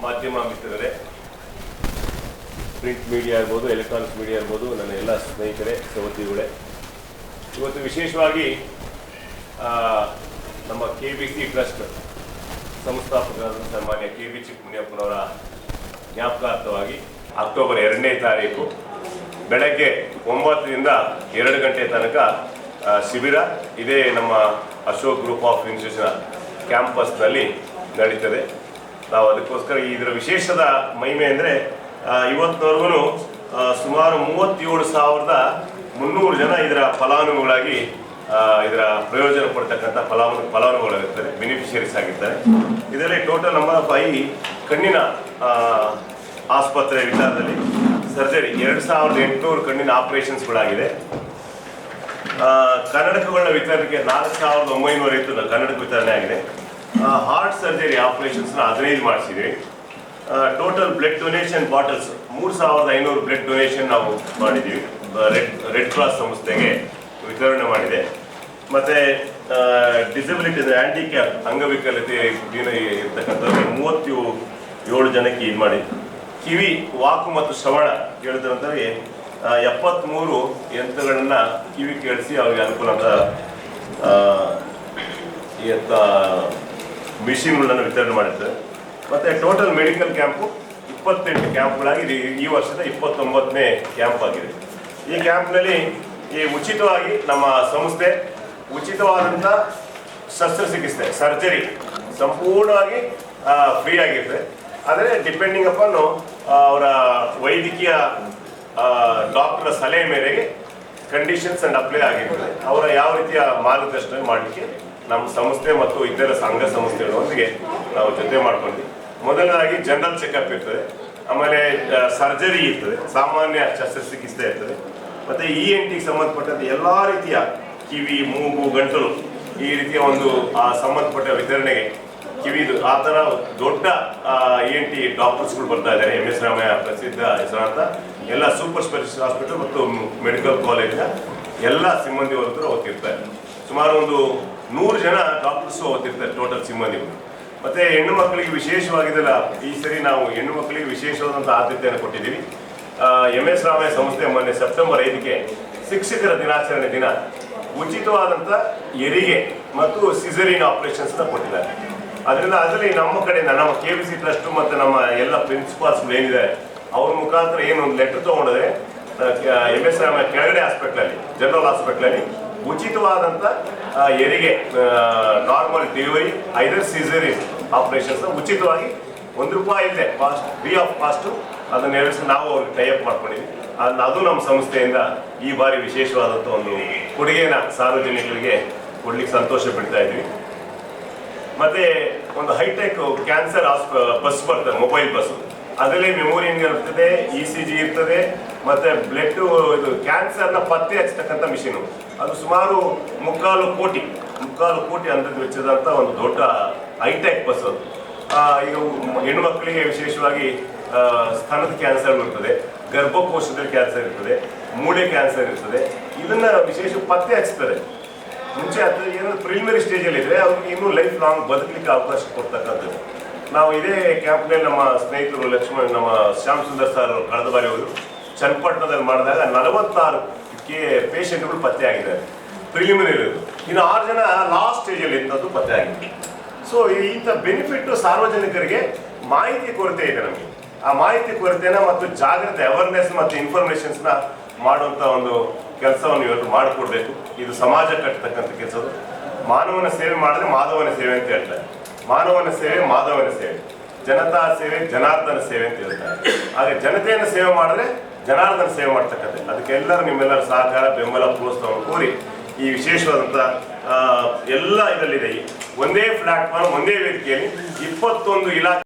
ಮಾಧ್ಯಮ ಮಿತ್ರರೇ, print media ಇರ್ಬೋದು, ಎಲೆಕ್ಟ್ರಾನಿಕ್ಸ್ ಮೀಡಿಯಾ ಇರ್ಬೋದು, ನನ್ನ ಎಲ್ಲ ಸ್ನೇಹಿತರೆ, ಸಹೋದ್ಯೋಗಿಗಳೇ, ಇವತ್ತು ವಿಶೇಷವಾಗಿ ನಮ್ಮ KBC ಟ್ರಸ್ಟ್ ಸಂಸ್ಥಾಪಕರಾದ ಸನ್ಮಾನ್ಯ KB ಚಿಕ್ಕಮುನಿಯಪ್ಪನವರ ಜ್ಞಾಪಕಾರ್ಥವಾಗಿ ಅಕ್ಟೋಬರ್ 2ನೇ ತಾರೀಕು ಬೆಳಗ್ಗೆ 9ರಿಂದ 2 ಗಂಟೆ ತನಕ ಶಿಬಿರ ಇದೇ ನಮ್ಮ ಅಶೋಕ್ ಗ್ರೂಪ್ ಆಫ್ ಇನ್ಸ್ಟಿಟ್ಯೂಷನ್ ಕ್ಯಾಂಪಸ್ನಲ್ಲಿ ನಡೀತದೆ. ನಾವು ಅದಕ್ಕೋಸ್ಕರ ಇದರ ವಿಶೇಷದ ಮಹಿಮೆ ಅಂದರೆ ಇವತ್ತಿನವರೆಗೂ ಸುಮಾರು 37,300 ಜನ ಇದರ ಫಲಾನುಭವಿಗಳಾಗಿ ಇದರ ಪ್ರಯೋಜನ ಪಡ್ತಕ್ಕಂಥ ಫಲಾನುಭವಿಗಳಾಗಿರ್ತಾರೆ, ಬೆನಿಫಿಷರೀಸ್ ಆಗಿರ್ತಾರೆ. ಇದರಲ್ಲಿ ಟೋಟಲ್ ನಂಬರ್ ಆಫ್ ಕಣ್ಣಿನ ಆಸ್ಪತ್ರೆ ವಿಚಾರದಲ್ಲಿ ಸರ್ಜರಿ 2,800 ಕಣ್ಣಿನ ಆಪರೇಷನ್ಸ್ಗಳಾಗಿದೆ. ಕನ್ನಡಕಗಳ ವಿತರಣೆಗೆ 4,900 ಕನ್ನಡಕ ವಿತರಣೆ ಆಗಿದೆ. ಹಾರ್ಟ್ ಸರ್ಜರಿ ಆಪರೇಷನ್ಸ್ನ 15 ಮಾಡಿಸಿದ್ವಿ. Total blood donation bottles 3,500 blood donation ನಾವು ಮಾಡಿದ್ದೀವಿ. ರೆಡ್ ಕ್ರಾಸ್ ಸಂಸ್ಥೆಗೆ ವಿತರಣೆ ಮಾಡಿದೆ. ಮತ್ತು ಡಿಸಬಿಲಿಟಿ ಹ್ಯಾಂಡಿಕ್ಯಾಪ್ ಅಂಗವಿಕಲತೆ ಇರ್ತಕ್ಕಂಥವ್ರಿಗೆ 37 ಜನಕ್ಕೆ ಇದು ಮಾಡಿ, ಕಿವಿ ವಾಕು ಮತ್ತು ಶ್ರವಣ ಕೇಳಿದಂಥವ್ರಿಗೆ 73 ಯಂತ್ರಗಳನ್ನು ಕಿವಿ ಕೇಳಿಸಿ ಅವ್ರಿಗೆ ಅನುಕೂಲ ಅಂತ ಮಿಷಿನ್ಗಳನ್ನು ವಿತರಣೆ ಮಾಡಿರ್ತಾರೆ. ಮತ್ತು ಟೋಟಲ್ ಮೆಡಿಕಲ್ ಕ್ಯಾಂಪು 28 ಕ್ಯಾಂಪ್ಗಳಾಗಿ ಈ ವರ್ಷದ 29ನೇ ಕ್ಯಾಂಪ್ ಆಗಿದೆ. ಈ ಕ್ಯಾಂಪ್ನಲ್ಲಿ ಉಚಿತವಾಗಿ ನಮ್ಮ ಸಂಸ್ಥೆ ಉಚಿತವಾದಂಥ ಶಸ್ತ್ರಚಿಕಿತ್ಸೆ ಸರ್ಜರಿ ಸಂಪೂರ್ಣವಾಗಿ ಫ್ರೀ ಆಗಿರ್ತದೆ. ಆದರೆ ಡಿಪೆಂಡಿಂಗ್ ಅಪಾನ್ ಅವರ ವೈದ್ಯಕೀಯ ಡಾಕ್ಟರ್ ಸಲಹೆ ಮೇರೆಗೆ ಕಂಡೀಷನ್ಸ್ ಅಂಡ್ ಅಪ್ಲೈ ಆಗಿರ್ತದೆ. ಅವರ ಯಾವ ರೀತಿಯ ಮಾರ್ಗದರ್ಶನ ಮಾಡಲಿಕ್ಕೆ ನಮ್ಮ ಸಂಸ್ಥೆ ಮತ್ತು ಇತರ ಸಂಘ ಸಂಸ್ಥೆಗಳೊಂದಿಗೆ ನಾವು ಜೊತೆ ಮಾಡ್ಕೊಂಡ್ವಿ. ಮೊದಲನೇದಾಗಿ ಜನರಲ್ ಚೆಕಪ್ ಇರ್ತದೆ, ಆಮೇಲೆ ಸರ್ಜರಿ ಇರ್ತದೆ, ಸಾಮಾನ್ಯ ಶಸ್ತ್ರಚಿಕಿತ್ಸೆ ಇರ್ತದೆ, ಮತ್ತು ENT ಸಂಬಂಧಪಟ್ಟಂತೆ ಎಲ್ಲ ರೀತಿಯ ಕಿವಿ, ಮೂಗು, ಗಂಟಲು ಈ ರೀತಿಯ ಒಂದು ಸಂಬಂಧಪಟ್ಟ ವಿತರಣೆಗೆ ಕಿವಿದು ಆ ಥರ ದೊಡ್ಡ ENT ಡಾಕ್ಟರ್ಸ್ಗಳು ಬರ್ತಾ ಇದ್ದಾರೆ. MS ರಾಮಯ್ಯ ಪ್ರಸಿದ್ಧ ಹೆಸರಾಂತ ಎಲ್ಲ ಸೂಪರ್ ಸ್ಪೆಷಲಿಸ್ಟ್ ಹಾಸ್ಪಿಟಲ್ ಮತ್ತು ಮೆಡಿಕಲ್ ಕಾಲೇಜಿನ ಎಲ್ಲ ಸಿಬ್ಬಂದಿ ವರ್ಗರು ಓದ್ತಿರ್ತಾರೆ. ಸುಮಾರು ಒಂದು 100 ಜನ ಡಾಕ್ಟರ್ಸು ಓದ್ತಿರ್ತಾರೆ ಟೋಟಲ್ ಸಿಬ್ಬಂದಿಗಳು. ಮತ್ತು ಹೆಣ್ಣು ಮಕ್ಕಳಿಗೆ ವಿಶೇಷವಾಗಿದೆಲ್ಲ ಈ ಸರಿ ನಾವು ಹೆಣ್ಣು ಮಕ್ಕಳಿಗೆ ವಿಶೇಷವಾದಂಥ ಆದ್ಯತೆಯನ್ನು ಕೊಟ್ಟಿದ್ದೀವಿ. MS ರಾಮಯ್ಯ ಸಂಸ್ಥೆ ಮೊನ್ನೆ ಸೆಪ್ಟೆಂಬರ್ 5ಕ್ಕೆ ಶಿಕ್ಷಕರ ದಿನಾಚರಣೆ ದಿನ ಉಚಿತವಾದಂಥ ಹೆರಿಗೆ ಮತ್ತು ಸಿಸರಿನ್ ಆಪರೇಷನ್ಸ್ನ ಕೊಟ್ಟಿದ್ದಾರೆ. ಅದರಲ್ಲಿ ನಮ್ಮ ಕಡೆಯಿಂದ ನಮ್ಮ KBC ಟ್ರಸ್ಟ್ ಮತ್ತು ನಮ್ಮ ಎಲ್ಲ ಪ್ರಿನ್ಸಿಪಾಲ್ಸ್ಗಳು ಏನಿದ್ದಾರೆ ಅವ್ರ ಮುಖಾಂತರ ಏನೊಂದು ಲೆಟರ್ ತೊಗೊಂಡಿದೆ. MS ರಾಮಯ್ಯ ಕೆಳಗಡೆ ಹಾಸ್ಪಿಟ್ಲಲ್ಲಿ, ಜನರಲ್ ಹಾಸ್ಪಿಟ್ಲಲ್ಲಿ ಉಚಿತವಾದಂಥ ಹೆರಿಗೆ, ನಾರ್ಮಲ್ ಡೆಲಿವರಿ, ಐದರ್ ಸಿಸರಿನ್ ಆಪರೇಷನ್ಸ್ ಉಚಿತವಾಗಿ ₹1 ಇಲ್ಲದೆ ಫ್ರೀ ಆಫ್ ಕಾಸ್ಟು ಅದನ್ನು ನಡೆಸಿ ನಾವು ಅವ್ರಿಗೆ ಟೈಅಪ್ ಮಾಡ್ಕೊಂಡಿದ್ವಿ. ಅದು ನಮ್ಮ ಸಂಸ್ಥೆಯಿಂದ ಈ ಬಾರಿ ವಿಶೇಷವಾದಂಥ ಒಂದು ಕೊಡುಗೆನ ಸಾರ್ವಜನಿಕರಿಗೆ ಕೊಡ್ಲಿಕ್ಕೆ ಸಂತೋಷ ಪಡ್ತಾ ಇದ್ವಿ. ಮತ್ತು ಒಂದು ಹೈಟೆಕ್ ಕ್ಯಾನ್ಸರ್ ಬಸ್ ಬರ್ತದೆ, ಮೊಬೈಲ್ ಬಸ್ಸು. ಅದರಲ್ಲಿ ಮೆಮೊರಿನ್ ಇರ್ತದೆ, ECG ಇರ್ತದೆ, ಮತ್ತು ಬ್ಲಡ್ ಇದು ಕ್ಯಾನ್ಸರ್ನ ಪತ್ತೆ ಹಚ್ಚತಕ್ಕಂಥ ಮಿಷಿನು. ಅದು ಸುಮಾರು 3/4 ಕೋಟಿ ಅಂದಾಜು ವೆಚ್ಚದಂಥ ಒಂದು ದೊಡ್ಡ ಹೈಟೆಕ್ ಬಸ್ ಅದು. ಈಗ ಹೆಣ್ಣು ಮಕ್ಕಳಿಗೆ ವಿಶೇಷವಾಗಿ ಸ್ತನದ ಕ್ಯಾನ್ಸರ್ ಇರ್ತದೆ, ಗರ್ಭಕೋಶದಲ್ಲಿ ಕ್ಯಾನ್ಸರ್ ಇರ್ತದೆ, ಮೂಳೆ ಕ್ಯಾನ್ಸರ್ ಇರ್ತದೆ. ಇದನ್ನು ವಿಶೇಷ ಪತ್ತೆ ಹಚ್ತಾರೆ. ಮುಂಚೆ ಅದು ಏನಾದ್ರು ಪ್ರಿಲಿಮಿನರಿ ಸ್ಟೇಜಲ್ಲಿದ್ದರೆ ಅವ್ರಿಗೆ ಇನ್ನೂ ಲೈಫ್ ಲಾಂಗ್ ಬದುಕಲಿಕ್ಕೆ ಅವಕಾಶ ಕೊಡ್ತಕ್ಕಂಥದ್ದು. ನಾವು ಇದೇ ಕ್ಯಾಂಪ್ನಲ್ಲಿ ನಮ್ಮ ಸ್ನೇಹಿತರು ಲಕ್ಷ್ಮಣ್, ನಮ್ಮ ಶ್ಯಾಮ್ ಸುಂದರ್ ಸರ್ ಕಳೆದ ಬಾರಿ ಅವರು ಚನ್ನಪಟ್ಟಣದಲ್ಲಿ ಮಾಡಿದಾಗ 46 ಪೇಷಂಟ್ಗಳು ಪತ್ತೆ ಆಗಿದ್ದಾರೆ ಪ್ರಿಲಿಮಿನರಿ. ಇನ್ನು 6 ಜನ ಲಾಸ್ಟ್ ಸ್ಟೇಜಲ್ಲಿ ಇದ್ದದ್ದು ಪತ್ತೆ ಆಗಿದೆ. ಸೊ ಇಂಥ ಬೆನಿಫಿಟ್ ಸಾರ್ವಜನಿಕರಿಗೆ ಮಾಹಿತಿ ಕೊರತೆ ಇದೆ ನಮಗೆ. ಆ ಮಾಹಿತಿ ಕೊರತೆನ ಮತ್ತು ಜಾಗ್ರತೆ, ಅವೇರ್ನೆಸ್ ಮತ್ತು ಇನ್ಫಾರ್ಮೇಷನ್ಸ್ನ ಮಾಡುವಂಥ ಒಂದು ಕೆಲಸವನ್ನು ಇವತ್ತು ಮಾಡಿಕೊಡ್ಬೇಕು. ಇದು ಸಮಾಜ ಕಟ್ಟತಕ್ಕಂಥ ಕೆಲಸ. ಮಾನವನ ಸೇವೆ ಮಾಡಿದ್ರೆ ಮಾಧವನ ಸೇವೆ ಅಂತ ಹೇಳ್ತಾರೆ. ಮಾನವನ ಸೇವೆ ಮಾಧವನ ಸೇವೆ, ಜನತಾ ಸೇವೆ ಜನಾರ್ದನ ಸೇವೆ ಅಂತ ಹೇಳ್ತಾರೆ. ಹಾಗೆ ಜನತೆಯನ್ನು ಸೇವೆ ಮಾಡಿದ್ರೆ ಜನಾರ್ದನ ಸೇವೆ ಮಾಡ್ತಕ್ಕಂಥ. ಅದಕ್ಕೆಲ್ಲರೂ ನಿಮ್ಮೆಲ್ಲರ ಸಹಕಾರ, ಬೆಂಬಲ, ಪ್ರೋತ್ಸಾಹವನ್ನು ಕೋರಿ ಈ ವಿಶೇಷವಾದಂಥ ಎಲ್ಲ ಇದರಲ್ಲಿದೆ. ಒಂದೇ ಪ್ಲಾಟ್ಫಾರ್ಮ್, ಒಂದೇ ವೇದಿಕೆಯಲ್ಲಿ 21 ಇಲಾಖೆ